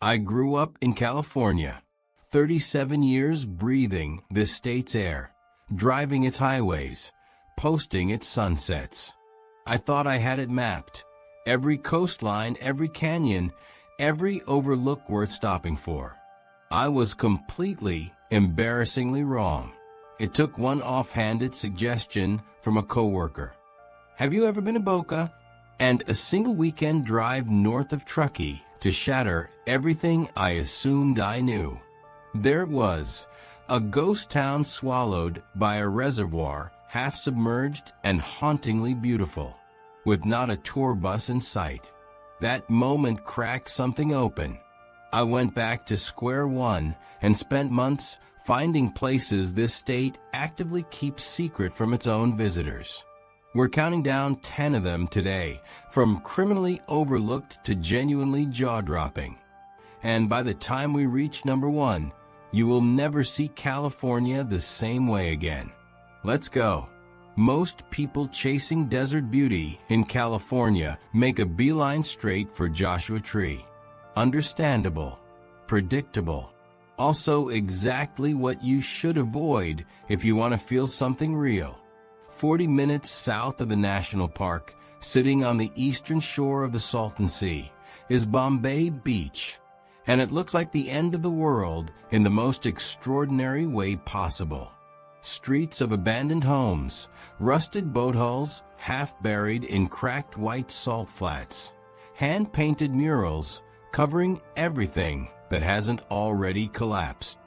I grew up in California, 37 years breathing this state's air, driving its highways, posting its sunsets. I thought I had it mapped. Every coastline, every canyon, every overlook worth stopping for. I was completely, embarrassingly wrong. It took one offhanded suggestion from a coworker. Have you ever been to Boca? And a single weekend drive north of Truckee to shatter everything I assumed I knew. There it was, a ghost town swallowed by a reservoir, half submerged and hauntingly beautiful, with not a tour bus in sight. That moment cracked something open. I went back to square one and spent months finding places this state actively keeps secret from its own visitors. We're counting down 10 of them today, from criminally overlooked to genuinely jaw-dropping. And by the time we reach number 1, you will never see California the same way again. Let's go. Most people chasing desert beauty in California make a beeline straight for Joshua Tree. Understandable, predictable, also exactly what you should avoid if you want to feel something real. 40 minutes south of the national park, sitting on the eastern shore of the Salton Sea, is Bombay Beach, and it looks like the end of the world in the most extraordinary way possible. Streets of abandoned homes, rusted boat hulls half buried in cracked white salt flats, hand-painted murals covering everything that hasn't already collapsed.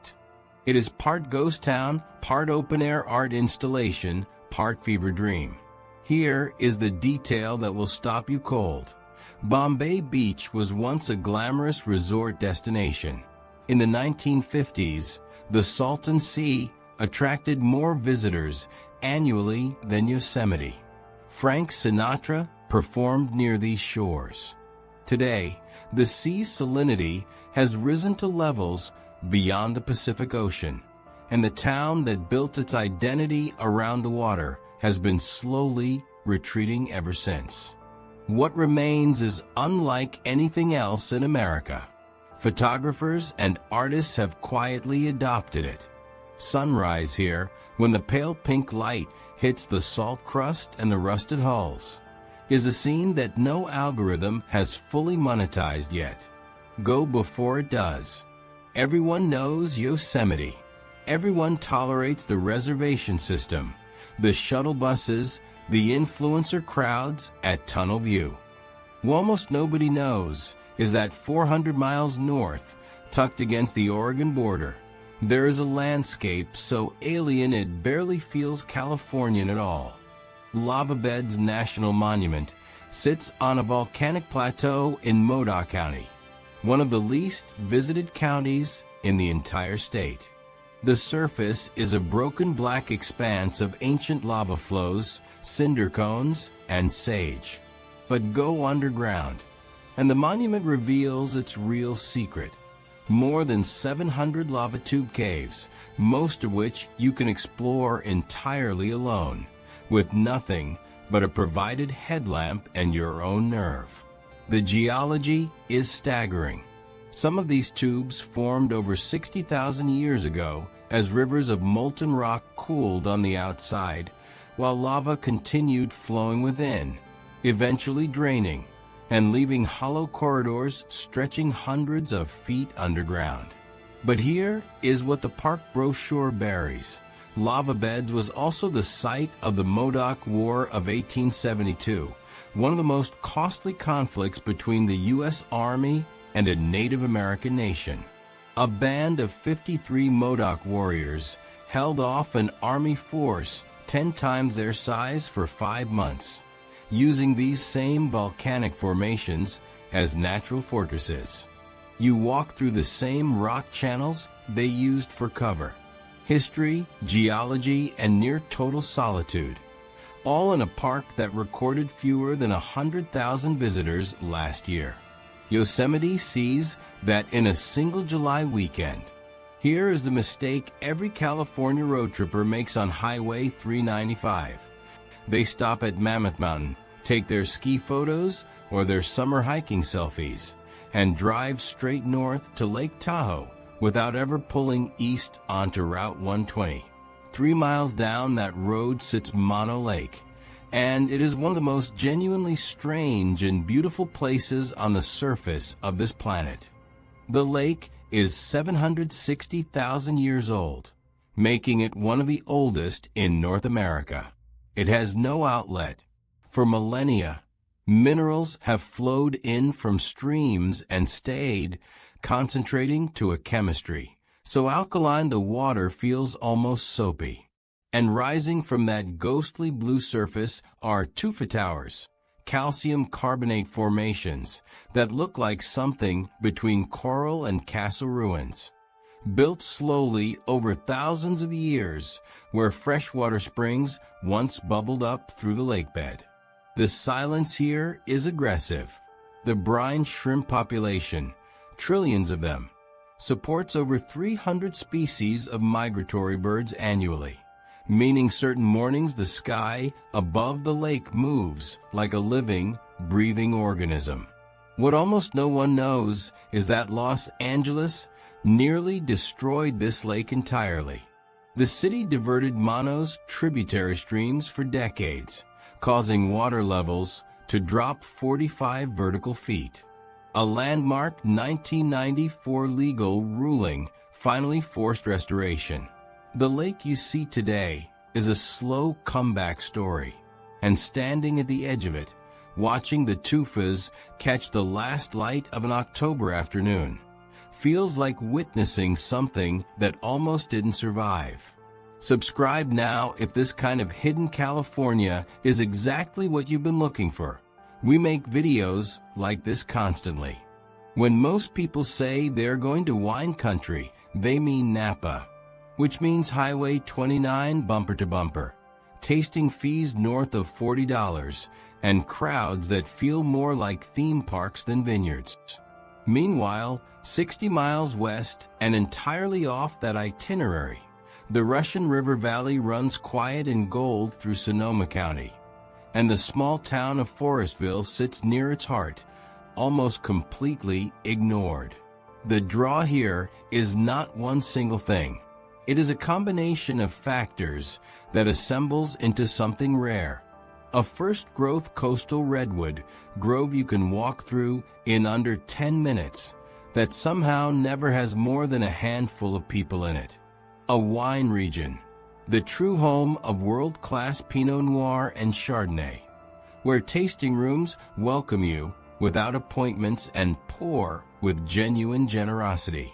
It is part ghost town, part open-air art installation, part fever dream. Here is the detail that will stop you cold. Bombay Beach was once a glamorous resort destination. In the 1950s, the Salton Sea attracted more visitors annually than Yosemite. Frank Sinatra performed near these shores. Today, the sea's salinity has risen to levels beyond the Pacific Ocean, and the town that built its identity around the water has been slowly retreating ever since. What remains is unlike anything else in America. Photographers and artists have quietly adopted it. Sunrise here, when the pale pink light hits the salt crust and the rusted hulls, is a scene that no algorithm has fully monetized yet. Go before it does. Everyone knows Yosemite. Everyone tolerates the reservation system, the shuttle buses, the influencer crowds at Tunnel View. What almost nobody knows is that 400 miles north, tucked against the Oregon border, there is a landscape so alien it barely feels Californian at all. Lava Beds National Monument sits on a volcanic plateau in Modoc County, one of the least visited counties in the entire state. The surface is a broken black expanse of ancient lava flows, cinder cones, and sage. But go underground, and the monument reveals its real secret. More than 700 lava tube caves, most of which you can explore entirely alone, with nothing but a provided headlamp and your own nerve. The geology is staggering. Some of these tubes formed over 60,000 years ago as rivers of molten rock cooled on the outside, while lava continued flowing within, eventually draining and leaving hollow corridors stretching hundreds of feet underground. But here is what the park brochure buries. Lava Beds was also the site of the Modoc War of 1872, one of the most costly conflicts between the U.S. Army and a Native American nation. A band of 53 Modoc warriors held off an army force 10 times their size for 5 months, using these same volcanic formations as natural fortresses. You walk through the same rock channels they used for cover. History, geology, and near total solitude, all in a park that recorded fewer than 100,000 visitors last year. Yosemite sees that in a single July weekend. Here is the mistake every California road tripper makes on Highway 395. They stop at Mammoth Mountain, take their ski photos or their summer hiking selfies, and drive straight north to Lake Tahoe without ever pulling east onto Route 120. 3 miles down that road sits Mono Lake, and it is one of the most genuinely strange and beautiful places on the surface of this planet. The lake is 760,000 years old, making it one of the oldest in North America. It has no outlet. For millennia, minerals have flowed in from streams and stayed, concentrating to a chemistry so alkaline the water feels almost soapy. And rising from that ghostly blue surface are tufa towers, calcium carbonate formations that look like something between coral and castle ruins. Built slowly over thousands of years, where freshwater springs once bubbled up through the lakebed. The silence here is aggressive. The brine shrimp population, trillions of them, supports over 300 species of migratory birds annually, meaning certain mornings the sky above the lake moves like a living, breathing organism. What almost no one knows is that Los Angeles nearly destroyed this lake entirely. The city diverted Mono's tributary streams for decades, causing water levels to drop 45 vertical feet. A landmark 1994 legal ruling finally forced restoration. The lake you see today is a slow comeback story, and standing at the edge of it, watching the Tufas catch the last light of an October afternoon, feels like witnessing something that almost didn't survive. Subscribe now if this kind of hidden California is exactly what you've been looking for. We make videos like this constantly. When most people say they're going to wine country, they mean Napa, which means Highway 29 bumper to bumper, tasting fees north of $40, and crowds that feel more like theme parks than vineyards. Meanwhile, 60 miles west and entirely off that itinerary, the Russian River Valley runs quiet and gold through Sonoma County, and the small town of Forestville sits near its heart, almost completely ignored. The draw here is not one single thing. It is a combination of factors that assembles into something rare. A first-growth coastal redwood grove you can walk through in under 10 minutes that somehow never has more than a handful of people in it. A wine region, the true home of world-class Pinot Noir and Chardonnay, where tasting rooms welcome you without appointments and pour with genuine generosity.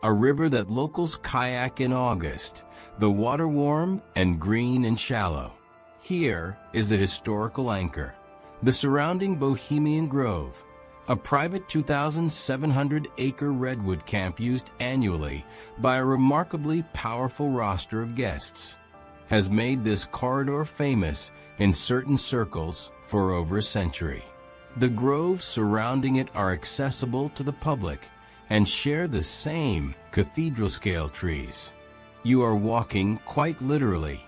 A river that locals kayak in August, the water warm and green and shallow. Here is the historical anchor, the surrounding Bohemian Grove, a private 2,700-acre redwood camp used annually by a remarkably powerful roster of guests, has made this corridor famous in certain circles for over a century. The groves surrounding it are accessible to the public and share the same cathedral-scale trees. You are walking, quite literally,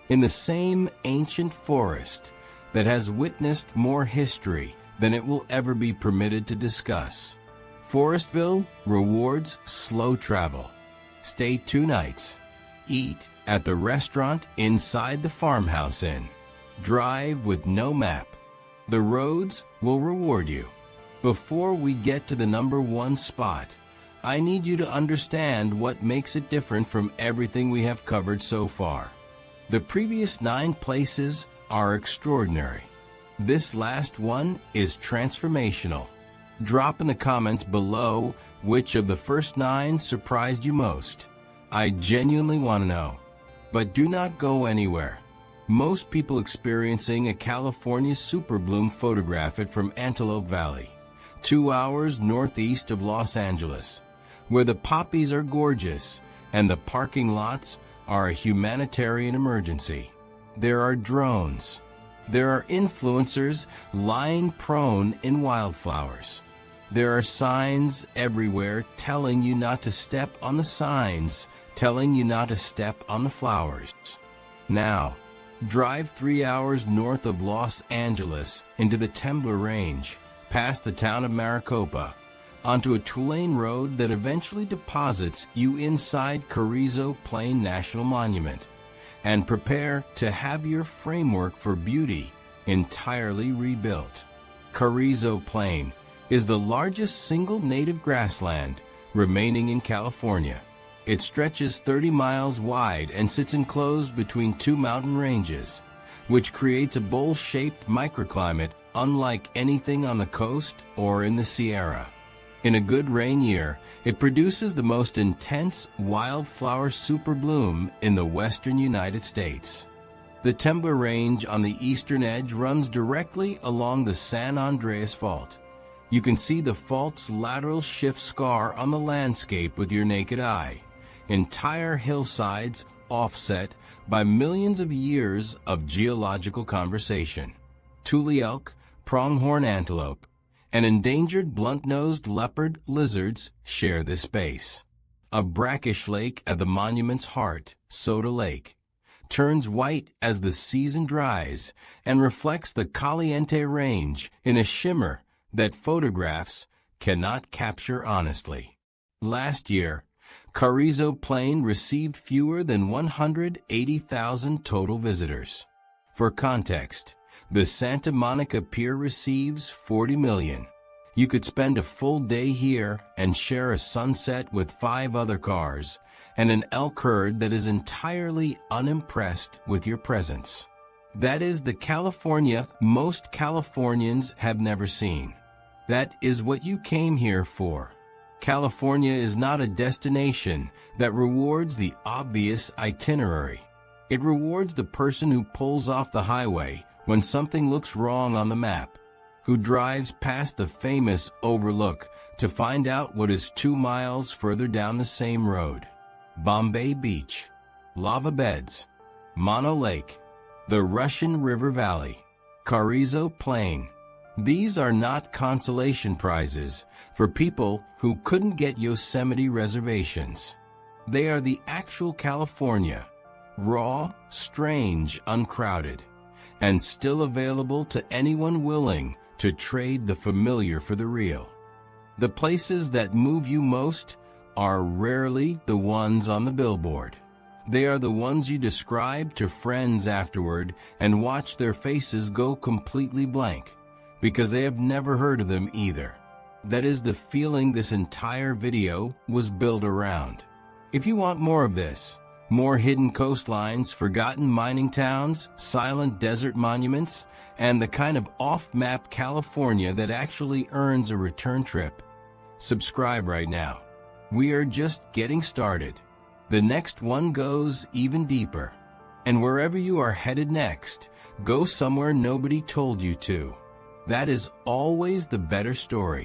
in the same ancient forest that has witnessed more history than it will ever be permitted to discuss. Forestville rewards slow travel. Stay 2 nights. Eat at the restaurant inside the farmhouse inn. Drive with no map. The roads will reward you. Before we get to the number 1 spot, I need you to understand what makes it different from everything we have covered so far. The previous 9 places are extraordinary. This last one is transformational. Drop in the comments below which of the first 9 surprised you most. I genuinely want to know. But do not go anywhere. Most people experiencing a California super bloom photograph it from Antelope Valley, 2 hours northeast of Los Angeles, where the poppies are gorgeous and the parking lots are a humanitarian emergency. There are drones. There are influencers lying prone in wildflowers. There are signs everywhere telling you not to step on the signs, telling you not to step on the flowers. Now, drive 3 hours north of Los Angeles into the Temblor Range, past the town of Maricopa, onto a two-lane road that eventually deposits you inside Carrizo Plain National Monument, and prepare to have your framework for beauty entirely rebuilt. Carrizo Plain is the largest single native grassland remaining in California. It stretches 30 miles wide and sits enclosed between two mountain ranges, which creates a bowl-shaped microclimate unlike anything on the coast or in the Sierra. In a good rain year, it produces the most intense wildflower superbloom in the western United States. The Temba Range on the eastern edge runs directly along the San Andreas Fault. You can see the fault's lateral shift scar on the landscape with your naked eye. Entire hillsides offset by millions of years of geological conversation. Tule elk, pronghorn antelope, and endangered blunt-nosed leopard lizards share this space. A brackish lake at the monument's heart, Soda Lake, turns white as the season dries and reflects the Caliente Range in a shimmer that photographs cannot capture honestly. Last year, Carrizo Plain received fewer than 180,000 total visitors. For context, the Santa Monica Pier receives 40 million. You could spend a full day here and share a sunset with 5 other cars and an elk herd that is entirely unimpressed with your presence. That is the California most Californians have never seen. That is what you came here for. California is not a destination that rewards the obvious itinerary. It rewards the person who pulls off the highway when something looks wrong on the map, who drives past the famous overlook to find out what is 2 miles further down the same road. Bombay Beach, lava beds, Mono Lake, the Russian River Valley, Carrizo Plain. These are not consolation prizes for people who couldn't get Yosemite reservations. They are the actual California, raw, strange, uncrowded, and still available to anyone willing to trade the familiar for the real. The places that move you most are rarely the ones on the billboard. They are the ones you describe to friends afterward and watch their faces go completely blank, because they have never heard of them either. That is the feeling this entire video was built around. If you want more of this, more hidden coastlines, forgotten mining towns, silent desert monuments, and the kind of off-map California that actually earns a return trip, subscribe right now. We are just getting started. The next one goes even deeper. And wherever you are headed next, go somewhere nobody told you to. That is always the better story.